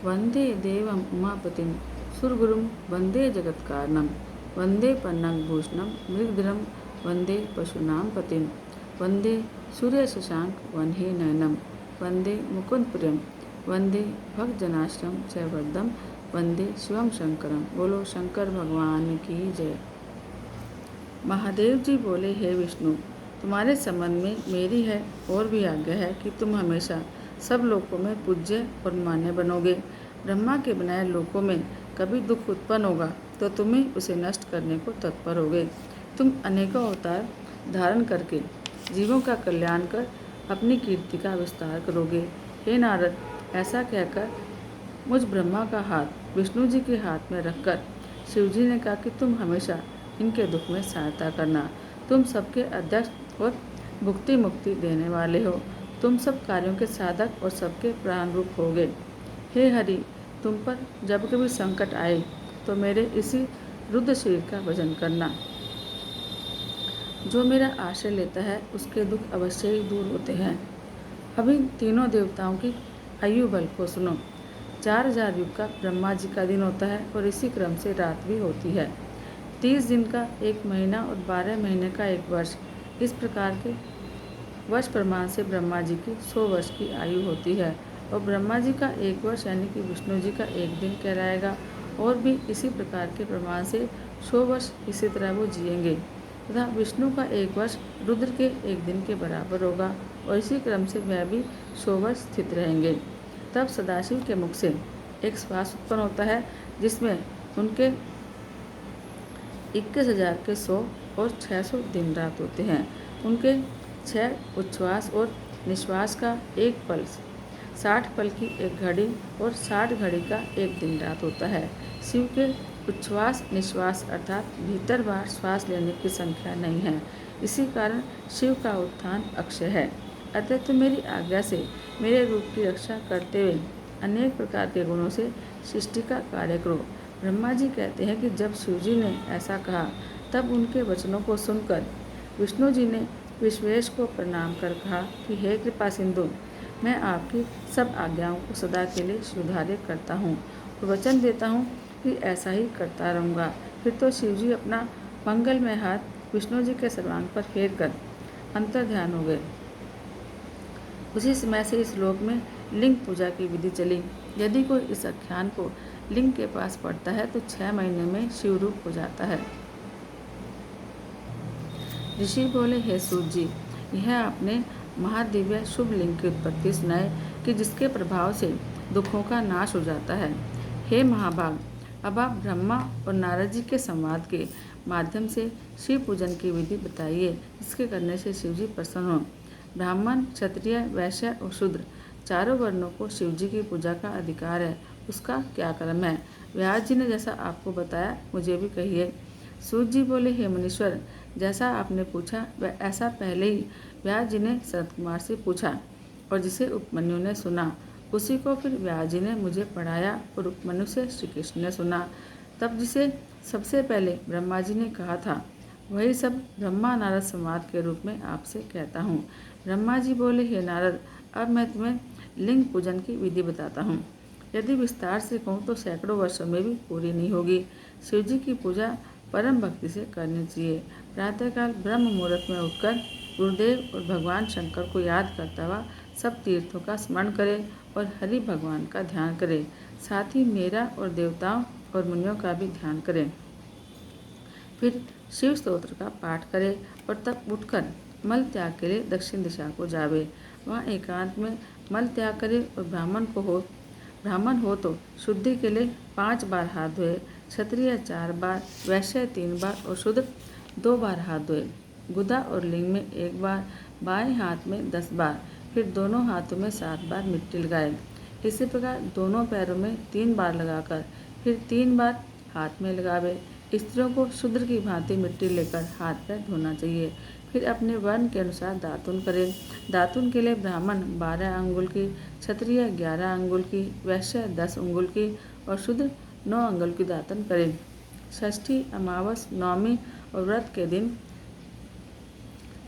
वंदे देवम उमापतिं सुरगुरुं वंदे जगत्कारणं वंदे पन्नगभूषणं मृगधरं वंदे पशूनां पतिं वंदे सूर्यशशांक वह्नि नयनं वंदे मुकुंदप्रियं वंदे भक्तजनाश्रम जयवर्धम वंदे शिवम शंकरम। बोलो शंकर भगवान की जय। महादेव जी बोले, हे विष्णु, तुम्हारे संबंध में मेरी है और भी आज्ञा है कि तुम हमेशा सब लोकों में पूज्य और मान्य बनोगे। ब्रह्मा के बनाए लोकों में कभी दुख उत्पन्न होगा तो तुम ही उसे नष्ट करने को तत्पर होगे। तुम अनेकों अवतार धारण करके जीवों का कल्याण कर अपनी कीर्ति का विस्तार करोगे। हे नारद, ऐसा कहकर मुझ ब्रह्मा का हाथ विष्णु जी के हाथ में रखकर शिव जी ने कहा कि तुम हमेशा इनके दुख में सहायता करना। तुम सबके अध्यक्ष और भुक्ति मुक्ति देने वाले हो। तुम सब कार्यों के साधक और सबके प्राण रूप होगे। हे हरि, तुम पर जब कभी संकट आए तो मेरे इसी रुद्र शरीर का भजन करना। जो मेरा आश्रय लेता है उसके दुख अवश्य ही दूर होते हैं। अभी तीनों देवताओं की आयु बल को सुनो। 4000 युग का ब्रह्मा जी का दिन होता है और इसी क्रम से रात भी होती है। 30 दिन का एक महीना और 12 महीने का एक वर्ष, इस प्रकार के वर्ष प्रमाण से ब्रह्मा जी की 100 वर्ष की आयु होती है। और ब्रह्मा जी का एक वर्ष यानी कि विष्णु जी का एक दिन कहलाएगा। और भी इसी प्रकार के प्रमाण से 100 वर्ष इसी तरह वो जिएंगे तथा विष्णु का एक वर्ष रुद्र के एक दिन के बराबर होगा और इसी क्रम से वह भी 100 वर्ष स्थित रहेंगे। तब सदाशिव के मुख से एक श्वास उत्पन्न होता है जिसमें उनके 21,000 के 100 और 600 दिन रात होते हैं। उनके 6 उच्छ्वास और निश्वास का एक पल 60 पल की एक घड़ी और 60 घड़ी का एक दिन रात होता है। शिव के उच्छ्वास निश्वास अर्थात भीतर बाहर श्वास लेने की संख्या नहीं है। इसी कारण शिव का उत्थान अक्षय है। अतः तुम मेरी आज्ञा से मेरे रूप की रक्षा करते हुए अनेक प्रकार के गुणों से सृष्टि का कार्य करो। ब्रह्मा जी कहते हैं कि जब शिव जी ने ऐसा कहा तब उनके वचनों को सुनकर विष्णु जी ने विश्वेश को प्रणाम कर कहा कि हे कृपा सिंधु, मैं आपकी सब आज्ञाओं को सदा के लिए सुधार्य करता हूँ और वचन देता हूँ कि ऐसा ही करता रहूँगा। फिर तो शिव जी अपना मंगलमय हाथ विष्णु जी के सर्वांग पर फेर कर अंतर ध्यान हो गए। उसी समय से इस लोक में लिंग पूजा की विधि चली। यदि कोई इस आख्यान को लिंग के पास पड़ता है तो 6 महीने में शिव रूप हो जाता है। ऋषि बोले, हे सूत जी, यह आपने महादिव्य शुभ लिंग की उत्पत्ति सुनाई कि जिसके प्रभाव से दुखों का नाश हो जाता है। हे महाभाग, अब आप ब्रह्मा और नारद जी के संवाद के माध्यम से शिव पूजन की विधि बताइए जिसके करने से शिव जी प्रसन्न हो। ब्राह्मण, क्षत्रिय, वैश्य और शूद्र चारों वर्णों को शिव जी की पूजा का अधिकार है। उसका क्या क्रम है? व्यास जी ने जैसा आपको बताया मुझे भी कहिए। सूत जी बोले, हे मुनीश्वर, जैसा आपने पूछा वह ऐसा पहले ही व्यास जी ने सनत कुमार से पूछा और जिसे उपमन्यु ने सुना उसी को फिर व्यास जी ने मुझे पढ़ाया और उपमन्यु से श्री कृष्ण ने सुना। तब जिसे सबसे पहले ब्रह्मा जी ने कहा था वही सब ब्रह्मा नारद संवाद के रूप में आपसे कहता हूँ। ब्रह्मा जी बोले, हे नारद, अब मैं तुम्हें लिंग पूजन की विधि बताता हूँ। यदि विस्तार से कहूँ तो सैकड़ों वर्षों में भी पूरी नहीं होगी। शिव जी की पूजा परम भक्ति से करनी चाहिए। प्रातःकाल ब्रह्म मुहूर्त में उठकर गुरुदेव और भगवान शंकर को याद करता हुआ सब तीर्थों का स्मरण करें और हरि भगवान का ध्यान करें। साथ ही मेरा और देवताओं और मुनियों का भी ध्यान करें। फिर शिव स्तोत्र का पाठ करे और तब उठकर मल त्याग के लिए दक्षिण दिशा को जावे। वहाँ एकांत में मल त्याग करे और ब्राह्मण हो तो शुद्धि के लिए 5 बार हाथ धोए, क्षत्रिय 4 बार, वैश्य 3 बार और शूद्र 2 बार हाथ धोए। गुदा और लिंग में 1 बार, बाएं हाथ में 10 बार, फिर दोनों हाथों में 7 बार मिट्टी लगाए। इसी प्रकार दोनों पैरों में 3 बार लगाकर फिर 3 बार हाथ में लगावे। स्त्रियों को शूद्र की भांति मिट्टी लेकर हाथ पैर धोना चाहिए। फिर अपने वर्ण के अनुसार दातुन करें। दातुन के लिए ब्राह्मण 12 अंगुल की, क्षत्रिय 11 अंगुल की, वैश्य 10 अंगुल की और शूद्र 9 अंगुल की दातन करें। षष्ठी, अमावस, नवमी और व्रत के दिन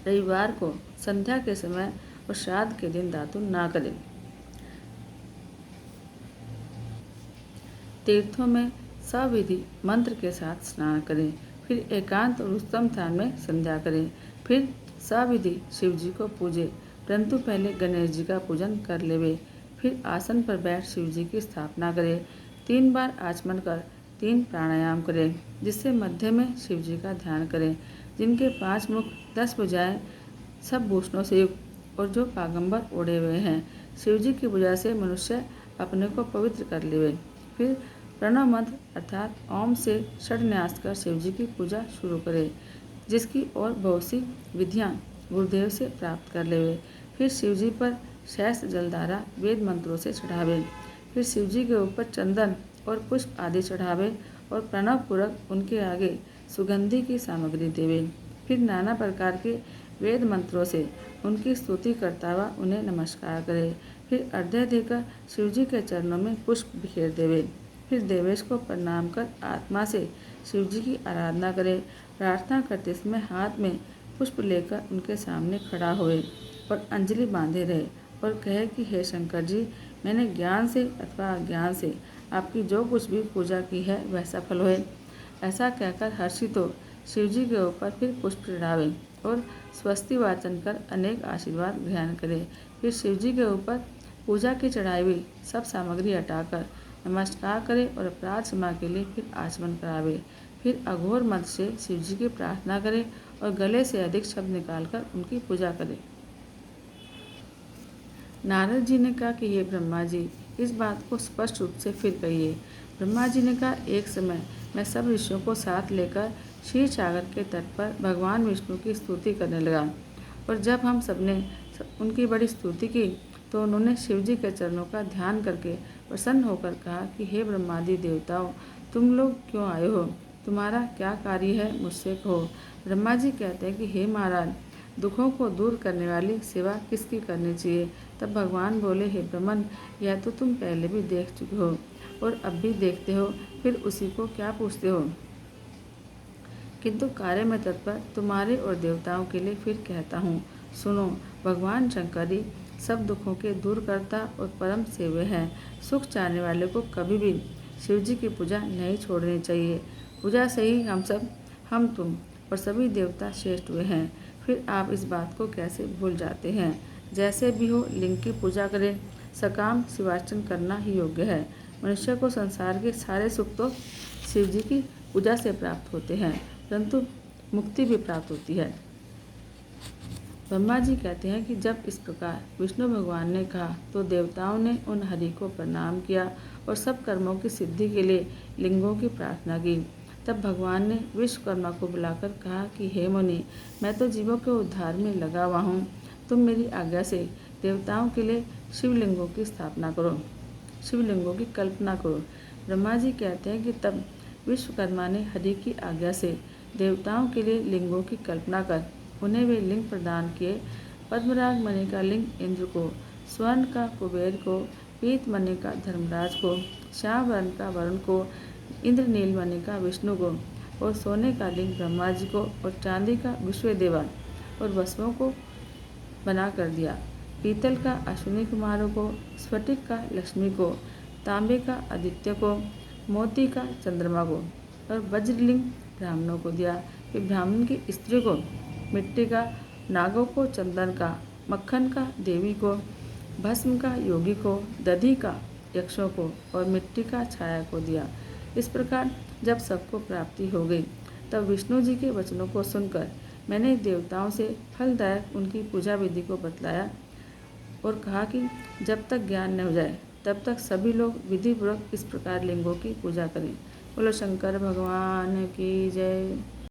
रविवार को संध्या के समय और श्राद्ध के दिन दातुन ना करें। तीर्थों में सविधि मंत्र के साथ स्नान करें। फिर एकांत और उत्तम स्थान में संध्या करें। फिर सविधि शिव जी को पूजे, परंतु पहले गणेश जी का पूजन कर लेवे। फिर आसन पर बैठ शिव जी की स्थापना करें। 3 बार आचमन कर 3 प्राणायाम करें, जिससे मध्य में शिव जी का ध्यान करें, जिनके 5 मुख 10 भुजाएं सब भूषणों से युक्त और जो पागंबर ओढ़े हुए हैं। शिव जी की पूजा से मनुष्य अपने को पवित्र कर लेवे। फिर प्रणव मंत्र अर्थात ओम से षड्न्यास कर शिव जी की पूजा शुरू करें, जिसकी और बहुत सी विधियाँ गुरुदेव से प्राप्त कर लेवे। फिर शिव जी पर सहस्त्र जलधारा वेद मंत्रों से चढ़ावे। फिर शिव जी के ऊपर चंदन और पुष्प आदि चढ़ावे और प्रणव पूर्वक उनके आगे सुगंधि की सामग्री देवे। फिर नाना प्रकार के वेद मंत्रों से उनकी स्तुति करता हुआ उन्हें नमस्कार करे। फिर अर्घ्य देकर शिव जी के चरणों में पुष्प बिखेर देवे। फिर देवेश को प्रणाम कर आत्मा से शिव जी की आराधना करे। प्रार्थना करते समय हाथ में पुष्प लेकर उनके सामने खड़ा होए और अंजलि बांधे रहे और कहे कि हे शंकर जी, मैंने ज्ञान से अथवा अज्ञान से आपकी जो कुछ भी पूजा की है वह सफल होए। ऐसा कहकर हर्षित हो शिव जी के ऊपर फिर पुष्प चढ़ावे और स्वस्ति वाचन कर अनेक आशीर्वाद ग्रहण करें। फिर शिव जी के ऊपर पूजा की चढ़ाई हुई सब सामग्री हटाकर नमस्कार करें और अपराध क्षमा के लिए फिर आचमन करावे। फिर अघोर मंत्र से शिव जी की प्रार्थना करें और गले से अधिक शब्द निकालकर उनकी पूजा करें। नारद जी ने कहा कि ये ब्रह्मा जी, इस बात को स्पष्ट रूप से फिर कहिए। ब्रह्मा जी ने कहा, एक समय मैं सब ऋषियों को साथ लेकर क्षीर सागर के तट पर भगवान विष्णु की स्तुति करने लगा, और जब हम सबने उनकी बड़ी स्तुति की तो उन्होंने शिव जी के चरणों का ध्यान करके प्रसन्न होकर कहा कि हे ब्रह्मादि देवताओं, तुम लोग क्यों आए हो? तुम्हारा क्या कार्य है, मुझसे कहो। ब्रह्मा जी कहते हैं कि हे महाराज, दुखों को दूर करने वाली सेवा किसकी करनी चाहिए? तब भगवान बोले, हे ब्रह्मन, यह तो तुम पहले भी देख चुके हो और अब भी देखते हो, फिर उसी को क्या पूछते हो? किंतु कार्य में तत्पर तुम्हारे और देवताओं के लिए फिर कहता हूँ, सुनो। भगवान शंकर ही सब दुखों के दूर करता और परम सेव्य हैं। सुख चाहने वाले को कभी भी शिव जी की पूजा नहीं छोड़नी चाहिए। पूजा से ही हम तुम और सभी देवता श्रेष्ठ हुए हैं। फिर आप इस बात को कैसे भूल जाते हैं? जैसे भी हो, लिंग की पूजा करें। सकाम शिवार्चन करना ही योग्य है। मनुष्य को संसार के सारे सुख तो शिव जी की पूजा से प्राप्त होते हैं, परंतु मुक्ति भी प्राप्त होती है। ब्रह्मा जी कहते हैं कि जब इस प्रकार विष्णु भगवान ने कहा तो देवताओं ने उन हरि को प्रणाम किया और सब कर्मों की सिद्धि के लिए लिंगों की प्रार्थना की। तब भगवान ने विश्वकर्मा को बुलाकर कहा कि हे मुनि, मैं तो जीवों के उद्धार में लगा हुआ हूँ। तुम मेरी आज्ञा से देवताओं के लिए शिवलिंगों की स्थापना करो, शिवलिंगों की कल्पना करो। ब्रह्मा जी कहते हैं कि तब विश्वकर्मा ने हरि की आज्ञा से देवताओं के लिए लिंगों की कल्पना कर उन्हें वे लिंग प्रदान किए। पद्मराग मणि का लिंग इंद्र को, स्वर्ण का कुबेर को, पीत मणि का धर्मराज को, श्याम वर्ण का वरुण को, इंद्र नीलमणि का विष्णु को, और सोने का लिंग ब्रह्मा जी को, और चांदी का विश्वदेवा और वसुओं को बना कर दिया। पीतल का अश्विनी कुमारों को, स्फटिक का लक्ष्मी को, तांबे का आदित्य को, मोती का चंद्रमा को, और वज्रलिंग ब्राह्मणों को दिया। फिर ब्राह्मण की स्त्री को मिट्टी का, नागों को चंदन का, मक्खन का देवी को, भस्म का योगी को, दधि का यक्षों को, और मिट्टी का छाया को दिया। इस प्रकार जब सबको प्राप्ति हो गई, तब विष्णु जी के वचनों को सुनकर मैंने देवताओं से फलदायक उनकी पूजा विधि को बतलाया और कहा कि जब तक ज्ञान न हो जाए तब तक सभी लोग विधिपूर्वक इस प्रकार लिंगों की पूजा करें। बोलो शंकर भगवान की जय।